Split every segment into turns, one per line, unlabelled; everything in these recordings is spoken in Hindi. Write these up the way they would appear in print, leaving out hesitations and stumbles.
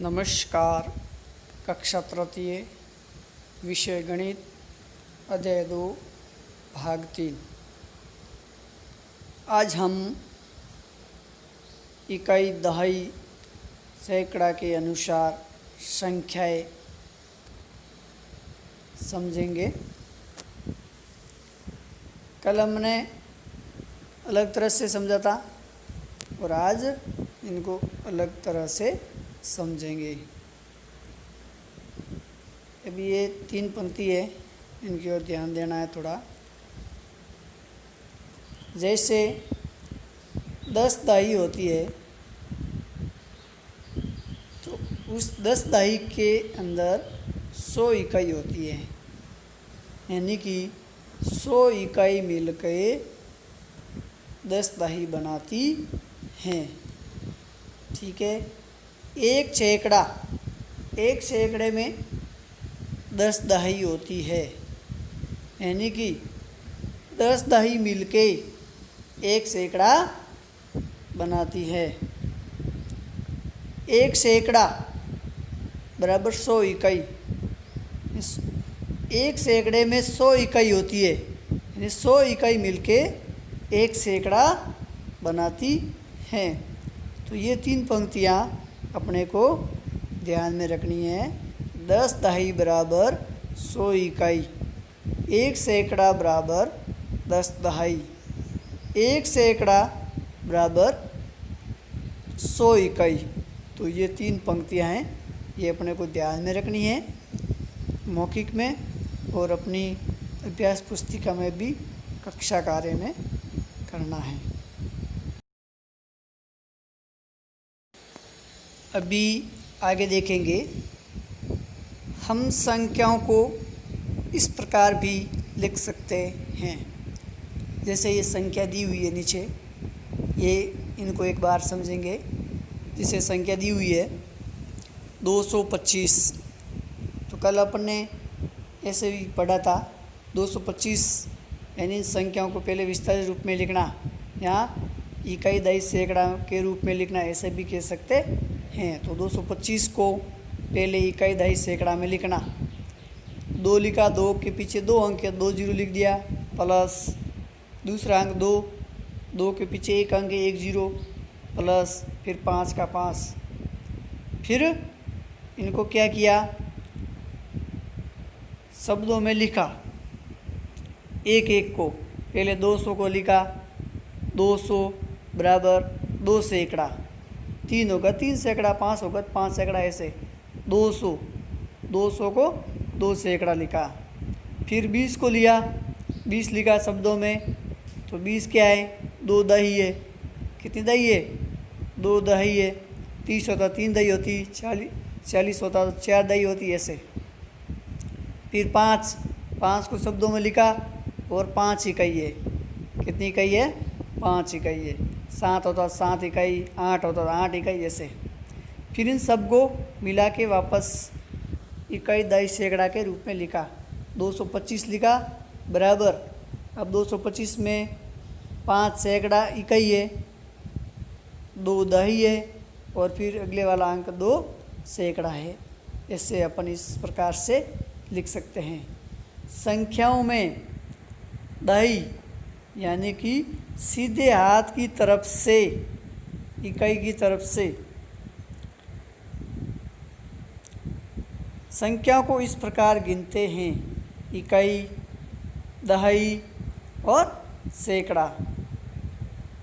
नमस्कार। कक्षा तृतीय, विषय गणित, अध्याय 2, भाग 3। आज हम इकाई, दहाई, सैकड़ा के अनुसार संख्याएं समझेंगे। कल हमने अलग तरह से समझा था और आज इनको अलग तरह से समझेंगे। अभी ये 3 पंक्ति है, इनकी ओर ध्यान देना है थोड़ा। जैसे 10 दाई होती है तो उस 10 दाई के अंदर 100 इकाई होती है, यानी कि 100 इकाई मिलकर 10 दाई बनाती हैं। ठीक है। एक सैकड़े में 10 दहाई होती है, यानी कि 10 दहाई मिलके एक सैकड़ा बनाती है। एक सैकड़ा बराबर 100 इकाई। एक सैकड़े में 100 इकाई होती है, यानी 100 इकाई मिलके एक सैकड़ा बनाती हैं। तो ये 3 पंक्तियाँ अपने को ध्यान में रखनी है। 10 दहाई बराबर 100 इकाई, एक सैकड़ा बराबर 10 दहाई, एक सैकड़ा बराबर 100 इकाई। तो ये 3 पंक्तियाँ हैं, ये अपने को ध्यान में रखनी है मौखिक में और अपनी अभ्यास पुस्तिका में भी कक्षा कार्य में करना है। अभी आगे देखेंगे, हम संख्याओं को इस प्रकार भी लिख सकते हैं। जैसे ये संख्या दी हुई है नीचे, ये इनको एक बार समझेंगे। जिसे संख्या दी हुई है 225, तो कल अपन ने ऐसे भी पढ़ा था 225, यानी संख्याओं को पहले विस्तारित रूप में लिखना, यहाँ इकाई, दहाई, सैकड़ा के रूप में लिखना, ऐसे भी कह सकते हैं। तो 225 को पहले इकाई, दहाई, सैकड़ा में लिखना। 2 लिखा, 2 के पीछे 2 अंक है, 2 जीरो लिख दिया, प्लस दूसरा अंक 2, 2 के पीछे 1 अंक है, 1 जीरो, प्लस फिर 5 का 5। फिर इनको क्या किया, शब्दों में लिखा। एक एक को पहले 200 को लिखा, 200 बराबर 2 सैकड़ा, 3 होगा 3 सैकड़ा, 5 होगा 5 सैकड़ा, ऐसे 200 को 2 सैकड़ा लिखा। फिर 20 को लिया, 20 लिखा शब्दों में, तो 20 क्या है, 2 दही है। कितनी दही है, 2 दही है। 30 होता 3 दही होती, 40 होता तो 4 दही होती, ऐसे। फिर 5 को शब्दों में लिखा और 5 इकाई है। कितनी इकाई है, 5 इकाई है। 7 होता 7 इकाई, 8 होता 8 इकाई, ऐसे। फिर इन सब को मिला के वापस इकाई, दहाई, सैकड़ा के रूप में लिखा। 225 लिखा बराबर, अब 225 में 5 सैकड़ा इकाई है, 2 दहाई है और फिर अगले वाला अंक 2 सैकड़ा है। ऐसे अपन इस प्रकार से लिख सकते हैं। संख्याओं में दहाई यानी कि सीधे हाथ की तरफ से, इकाई की तरफ से संख्याओं को इस प्रकार गिनते हैं: इकाई, दहाई और सैकड़ा।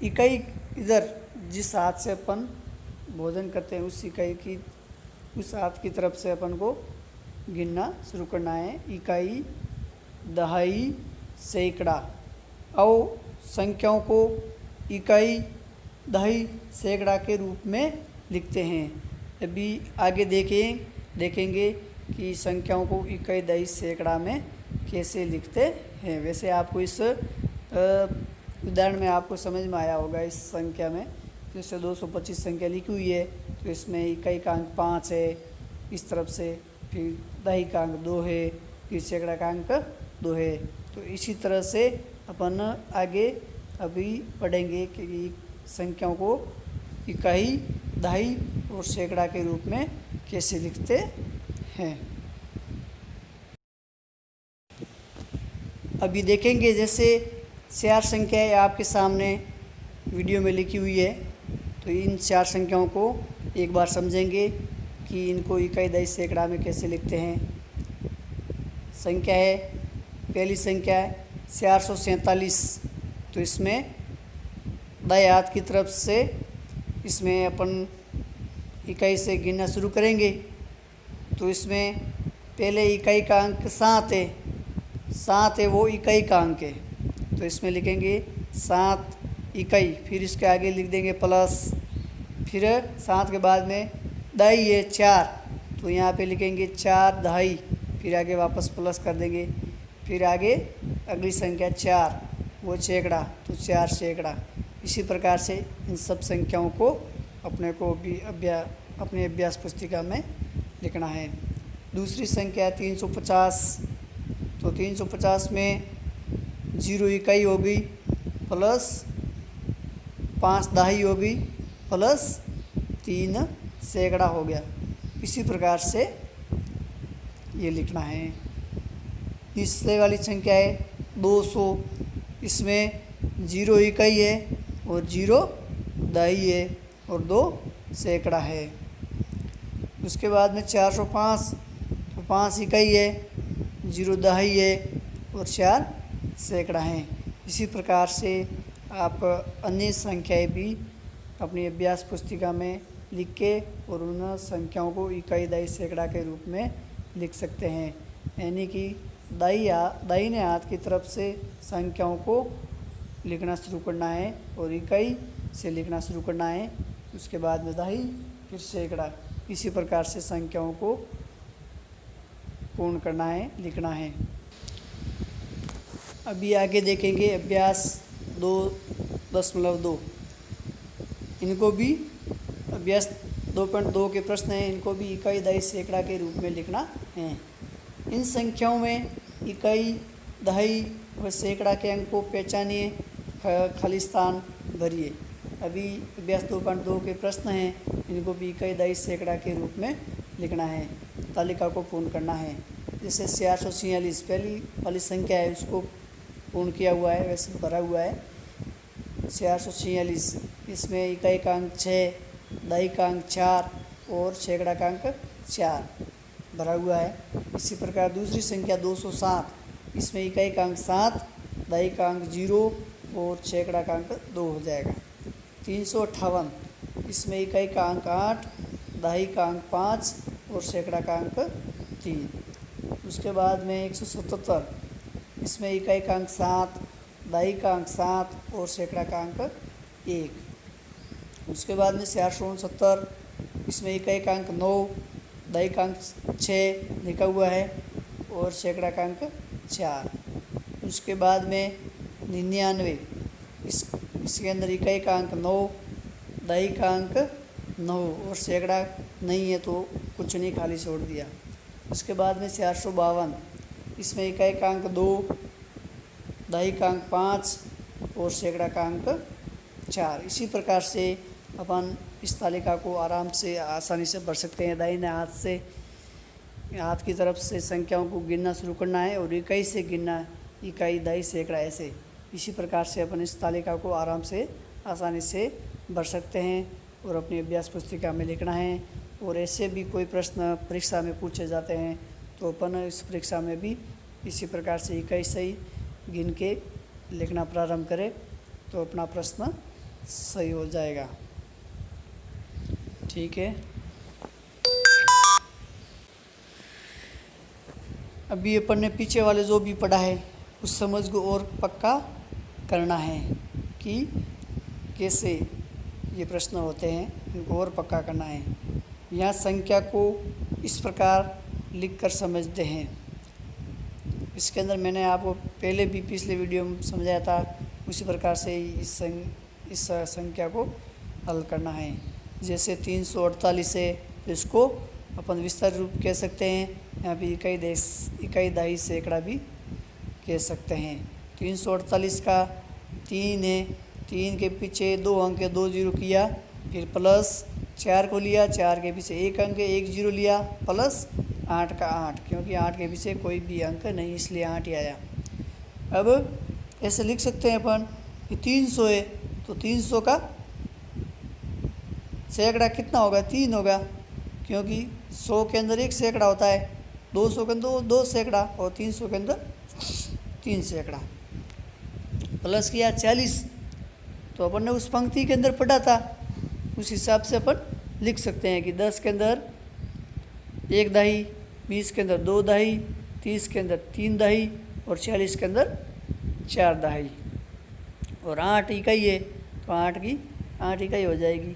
इकाई इधर जिस हाथ से अपन भोजन करते हैं उस इकाई की, उस हाथ की तरफ से अपन को गिनना शुरू करना है। इकाई, दहाई, सैकड़ा। और संख्याओं को इकाई, दहाई, सैकड़ा के रूप में लिखते हैं। अभी आगे देखेंगे कि संख्याओं को इकाई, दहाई, सैकड़ा में कैसे लिखते हैं। वैसे आपको इस उदाहरण में आपको समझ में आया होगा। इस संख्या में जैसे 225 संख्या लिखी हुई है, तो इसमें इकाई का अंक 5 है इस तरफ से, फिर दहाई का अंक 2 है, फिर सैकड़ा का अंक 2 है। तो इसी तरह से अपन आगे अभी पढ़ेंगे कि संख्याओं को इकाई, दहाई और सैकड़ा के रूप में कैसे लिखते हैं। अभी देखेंगे जैसे 4 संख्याएं आपके सामने वीडियो में लिखी हुई है, तो इन 4 संख्याओं को एक बार समझेंगे कि इनको इकाई दहाई सैकड़ा में कैसे लिखते हैं। संख्या है, पहली संख्या है 447। तो इसमें दाएं हाथ की तरफ से इसमें अपन इकाई से गिनना शुरू करेंगे। तो इसमें पहले इकाई का अंक 7 है, 7 है वो इकाई का अंक है, तो इसमें लिखेंगे 7 इकाई, फिर इसके आगे लिख देंगे प्लस, फिर 7 के बाद में दहाई है 4, तो यहाँ पे लिखेंगे 4 दहाई, फिर आगे वापस प्लस कर देंगे, फिर आगे अगली संख्या 4 वो सैकड़ा, तो 4 सैकड़ा। इसी प्रकार से इन सब संख्याओं को अपने को भी अपने अभ्यास पुस्तिका में लिखना है। दूसरी संख्या 350। तो 350 में 0 इकाई होगी, प्लस 5 दहाई होगी, प्लस 3 सैकड़ा हो गया। इसी प्रकार से ये लिखना है। तीसरे वाली संख्या है 200। इसमें 0 इकाई है और 0 दहाई है और 2 सैकड़ा है। उसके बाद में 405। तो 5 इकाई है, 0 दहाई है और 4 सैकड़ा है। इसी प्रकार से आप अन्य संख्याएं भी अपनी अभ्यास पुस्तिका में लिख के और उन संख्याओं को इकाई दहाई सैकड़ा के रूप में लिख सकते हैं। यानी कि दाहिने हाथ की तरफ से संख्याओं को लिखना शुरू करना है और इकाई से लिखना शुरू करना है, उसके बाद में दहाई, फिर सैकड़ा। इसी प्रकार से संख्याओं को पूर्ण करना है, लिखना है। अभी आगे देखेंगे अभ्यास 2.2। इनको भी अभ्यास 2.2 के प्रश्न हैं, इनको भी इकाई दहाई सैकड़ा के रूप में लिखना है। इन संख्याओं में इकाई दहाई व सैकड़ा के अंक को पहचानिए, खाली स्थान भरिए। अभी अभ्यास 2.2 के प्रश्न हैं, इनको भी इकाई दहाई सैकड़ा के रूप में लिखना है, तालिका को पूर्ण करना है। जैसे 446 पहली वाली संख्या है, उसको पूर्ण किया हुआ है, वैसे भरा हुआ है 446। इसमें इकाई का अंक 6, दहाई का अंक 4 और सैकड़ा का अंक 4 भरा हुआ है। इसी प्रकार दूसरी संख्या 207। इसमें इकाई का अंक 7, दहाई का अंक 0 और सैकड़ा का अंक 2 हो जाएगा। 358। इसमें इकाई का अंक 8, दहाई का अंक 5 और सैकड़ा का अंक 3। उसके बाद में 177। इसमें इकाई का अंक 7, दहाई का अंक 7 और सैकड़ा का अंक 1। उसके बाद में 469। इसमें इकाई का अंक 9, दहाई का अंक 6 लिखा हुआ है और सैकड़ा का अंक 4। उसके बाद में 99। इसके अंदर इकाई का अंक 9, दहाई का अंक 9 और सैकड़ा नहीं है तो कुछ नहीं, खाली छोड़ दिया। उसके बाद में 452। इसमें इकाई का अंक 2, दहाई का अंक 5 और सैकड़ा का अंक 4। इसी प्रकार से अपन इस तालिका को आराम से आसानी से भर सकते हैं। दाहिने हाथ की तरफ से संख्याओं को गिनना शुरू करना है और इकाई से गिनना, इकाई दहाई सैकड़ा ऐसे। इसी प्रकार से अपन इस तालिका को आराम से आसानी से भर सकते हैं और अपनी अभ्यास पुस्तिका में लिखना है। और ऐसे भी कोई प्रश्न परीक्षा में पूछे जाते हैं तो अपन इस परीक्षा में भी इसी प्रकार से इकाई सही गिन के लिखना प्रारंभ करें तो अपना प्रश्न सही हो जाएगा। ठीक है। अभी अपन ने पीछे वाले जो भी पढ़ा है उस समझ को और पक्का करना है कि कैसे ये प्रश्न होते हैं, इनको और पक्का करना है। यहाँ संख्या को इस प्रकार लिखकर समझते हैं। इसके अंदर मैंने आपको पहले भी पिछले वीडियो में समझाया था, उसी प्रकार से इस संख्या को हल करना है। जैसे 348 है तो इसको अपन विस्तार रूप कह सकते हैं, यहाँ पे इकाई दहाई सैकड़ा भी कह सकते हैं। 348 का 3 है, 3 के पीछे 2 अंक 2 जीरो किया, फिर प्लस 4 को लिया, 4 के पीछे एक अंक है, एक जीरो लिया, प्लस 8 का 8, क्योंकि 8 के पीछे कोई भी अंक नहीं इसलिए 8 ही आया। अब ऐसे लिख सकते हैं अपन कि 300 है तो 300 का सैकड़ा कितना होगा, 3 होगा, क्योंकि 100 के अंदर 1 सैकड़ा होता है, 200 के अंदर 2 सैकड़ा और 300 के अंदर 3 सैकड़ा। प्लस किया 40, तो अपन ने उस पंक्ति के अंदर पढ़ा था, उस हिसाब से अपन लिख सकते हैं कि 10 के अंदर 1 दही, 20 के अंदर 2 दही, 30 के अंदर 3 दही और 40 के अंदर 4 दही, और 8 इकाई है तो 8 इकाई हो जाएगी।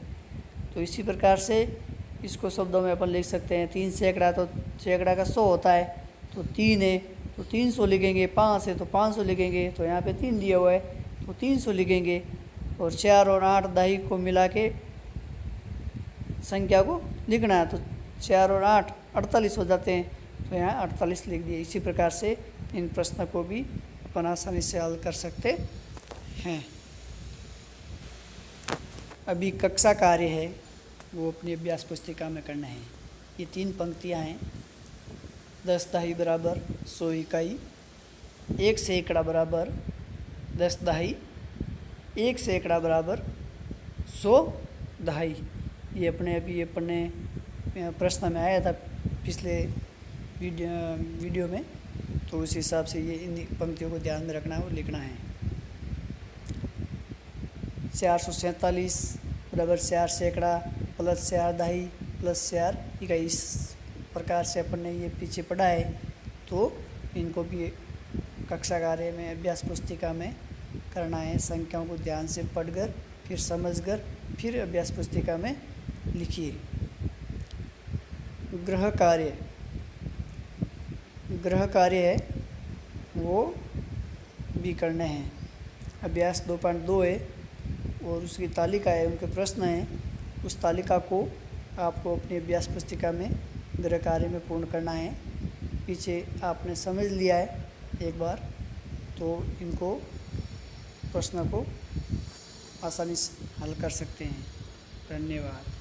तो इसी प्रकार से इसको शब्दों में अपन लिख सकते हैं। 3 सैकड़ा, तो सैकड़ा का 100 होता है, तो 3 है तो 300 लिखेंगे, 5 है तो 500 लिखेंगे, तो यहाँ पे 3 दिया हुआ है तो 300 लिखेंगे, और 4 और 8 दही को मिला के संख्या को लिखना है, तो 4 और 8 48 हो जाते हैं, तो यहाँ 48 लिख दिए। इसी प्रकार से इन प्रश्न को भी अपन आसानी से हल कर सकते हैं। अभी कक्षा कार्य है वो अपनी अभ्यास पुस्तिका में करना है। ये 3 पंक्तियाँ हैं। 10 दही बराबर 100 इकाई, 1 सैकड़ा बराबर 10 दही, 1 सैकड़ा बराबर 100 दही। ये अपने प्रश्न में आया था पिछले वीडियो में, तो उस हिसाब से ये इन पंक्तियों को ध्यान में रखना है और लिखना है। 447 बराबर 4 सैकड़ा प्लस 4 दही प्लस 4 इकाई। इस प्रकार से अपन ने ये पीछे पढ़ा है, तो इनको भी कक्षा कार्य में अभ्यास पुस्तिका में करना है। संख्याओं को ध्यान से पढ़कर, फिर समझकर, फिर अभ्यास पुस्तिका में लिखिए। गृह कार्य है वो भी करने हैं। अभ्यास 2.2 है और उसकी तालिका है, उनके प्रश्न हैं। उस तालिका को आपको अपनी अभ्यास पुस्तिका में गृह कार्य में पूर्ण करना है। पीछे आपने समझ लिया है एक बार, तो इनको प्रश्न को आसानी से हल कर सकते हैं। धन्यवाद।